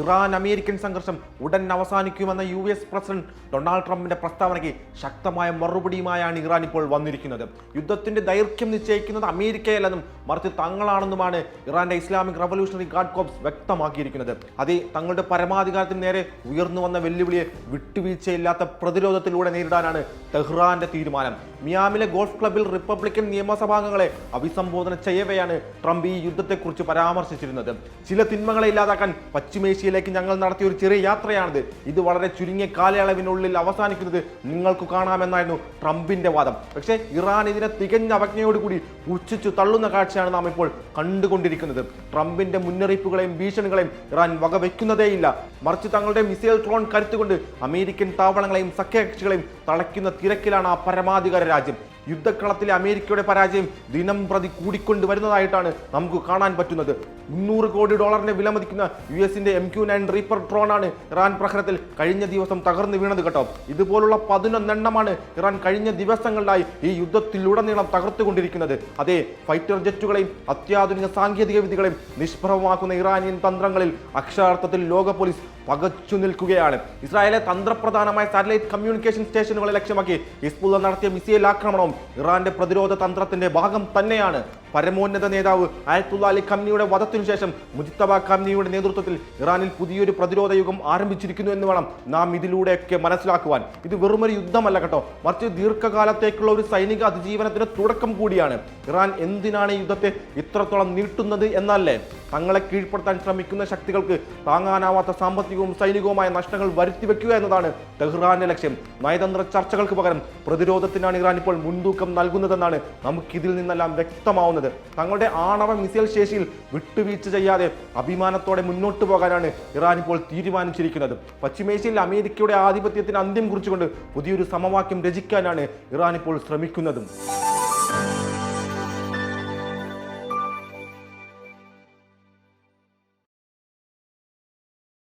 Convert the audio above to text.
Iran American സംഘർഷം ഉടൻ അവസാനിക്കുമെന്ന US president Donald ട്രംപിന്റെ പ്രസ്താവനയ്ക്ക് ശക്തമായ മറുപടിയുമായാണ് ഇറാൻ ഇപ്പോൾ വന്നിരിക്കുന്നത്. യുദ്ധത്തിന്റെ ദൈർഘ്യം നിശ്ചയിക്കുന്നത് അമേരിക്കയല്ലെന്നും മറിച്ച് തങ്ങളാണെന്നുമാണ് ഇറാന്റെ ഇസ്ലാമിക് റവല്യൂഷണറി ഗാർഡ് കോർപ്സ് വ്യക്തമാക്കിയിരിക്കുന്നത്. അതേ തങ്ങളുടെ പരമാധികാരത്തിന് നേരെ ഉയർന്നു വന്ന വെല്ലുവിളിയെ വിട്ടുവീഴ്ചയില്ലാത്ത പ്രതിരോധത്തിലൂടെ നേരിടാനാണ് ടെഹ്റാന്റെ തീരുമാനം. മിയാമിലെ ഗോൾഫ് ക്ലബിൽ റിപ്പബ്ലിക്കൻ നിയമസഭാംഗങ്ങളെ അഭിസംബോധന ചെയ്യവെയാണ് ട്രംപ് ഈ യുദ്ധത്തെക്കുറിച്ച് പരാമർശിച്ചിരുന്നത്. ചില തിന്മകളെ ഇല്ലാതാക്കാൻ പശ്ചിമേഷ്യയിലേക്ക് ഞങ്ങൾ നടത്തിയ ഒരു ചെറിയ യാത്രയാണിത്. ഇത് വളരെ ചുരുങ്ങിയ കാലയളവിനുള്ളിൽ അവസാനിക്കുന്നത് നിങ്ങൾക്ക് കാണാമെന്നായിരുന്നു ട്രംപിന്റെ വാദം. പക്ഷേ ഇറാൻ ഇതിനെ തികഞ്ഞ അവജ്ഞയോടുകൂടി പുച്ഛിച്ചു തള്ളുന്ന കാഴ്ചയാണ് നാം ഇപ്പോൾ കണ്ടുകൊണ്ടിരിക്കുന്നത്. ട്രംപിന്റെ മുന്നറിയിപ്പുകളെയും ഭീഷണികളെയും ഇറാൻ വകവെക്കുന്നതേയില്ല. മറിച്ച് തങ്ങളുടെ മിസൈൽ ഡ്രോൺ കരുത്തുകൊണ്ട് അമേരിക്കൻ താവളങ്ങളെയും സഖ്യകക്ഷികളെയും തളയ്ക്കുന്ന തിരക്കിലാണ് ആ പരമാധികാര രാജ്യം. യുദ്ധക്കളത്തിലെ അമേരിക്കയുടെ പരാജയം ദിനം പ്രതി കൂടിക്കൊണ്ട് വരുന്നതായിട്ടാണ് നമുക്ക് കാണാൻ പറ്റുന്നത്. $300 കോടി വിലമതിക്കുന്ന US-ന്റെ MQ-9 റീപ്പർ ഡ്രോണാണ് ഇറാൻ പ്രഹരത്തിൽ കഴിഞ്ഞ ദിവസം തകർന്നു വീണത് കേട്ടോ. ഇതുപോലുള്ള 11 ഇറാൻ കഴിഞ്ഞ ദിവസങ്ങളിലായി ഈ യുദ്ധത്തിലുടനീളം തകർത്തുകൊണ്ടിരിക്കുന്നത്. അതേ ഫൈറ്റർ ജെറ്റുകളെയും അത്യാധുനിക സാങ്കേതിക വിദ്യകളെയും നിഷ്പ്രഭമാക്കുന്ന ഇറാനിയൻ തന്ത്രങ്ങളിൽ അക്ഷരാർത്ഥത്തിൽ ലോക പോലീസ് പകച്ചു നിൽക്കുകയാണ്. ഇസ്രായേലിലെ തന്ത്രപ്രധാനമായ സാറ്റലൈറ്റ് കമ്മ്യൂണിക്കേഷൻ സ്റ്റേഷനുകളെ ലക്ഷ്യമാക്കി ഹിസ്ബുള്ള നടത്തിയ മിസൈൽ ആക്രമണവും ഇറാന്റെ പ്രതിരോധ തന്ത്രത്തിന്റെ ഭാഗം തന്നെയാണ്. പരമോന്നത നേതാവ് അയത്തുള്ള അലി ഖംനിയുടെ വധത്തിനു ശേഷം മുജ്തബ ഖംനിയുടെ നേതൃത്വത്തിൽ ഇറാനിൽ പുതിയൊരു പ്രതിരോധ യുഗം ആരംഭിച്ചിരിക്കുന്നു എന്ന് വേണം നാം ഇതിലൂടെയൊക്കെ മനസ്സിലാക്കുവാൻ. ഇത് വെറുമൊരു യുദ്ധമല്ല കേട്ടോ, മറിച്ച് ദീർഘകാലത്തേക്കുള്ള ഒരു സൈനിക അതിജീവനത്തിന് തുടക്കം കൂടിയാണ്. ഇറാൻ എന്തിനാണ് ഈ യുദ്ധത്തെ ഇത്രത്തോളം നീട്ടുന്നത് എന്നല്ലേ? തങ്ങളെ കീഴ്പ്പെടുത്താൻ ശ്രമിക്കുന്ന ശക്തികൾക്ക് താങ്ങാനാവാത്ത സാമ്പത്തികവും സൈനികവുമായ നഷ്ടങ്ങൾ വരുത്തിവെക്കുക എന്നതാണ് ടെഹ്റാന്റെ ലക്ഷ്യം. നയതന്ത്ര ചർച്ചകൾക്ക് പകരം പ്രതിരോധത്തിനാണ് ഇറാൻ ഇപ്പോൾ മുൻതൂക്കം നൽകുന്നതെന്നാണ് നമുക്കിതിൽ നിന്നെല്ലാം വ്യക്തമാവുന്നത്. തങ്ങളുടെ ആണവ മിസൈൽ ശേഷിയിൽ വിട്ടുവീഴ്ച ചെയ്യാതെ അഭിമാനത്തോടെ മുന്നോട്ട് പോകാനാണ് ഇറാൻ ഇപ്പോൾ തീരുമാനിച്ചിരിക്കുന്നത്. പശ്ചിമേഷ്യയിൽ അമേരിക്കയുടെ ആധിപത്യത്തിന് അന്ത്യം കുറിച്ചുകൊണ്ട് പുതിയൊരു സമവാക്യം രചിക്കാനാണ് ഇറാൻ ഇപ്പോൾ ശ്രമിക്കുന്നതും.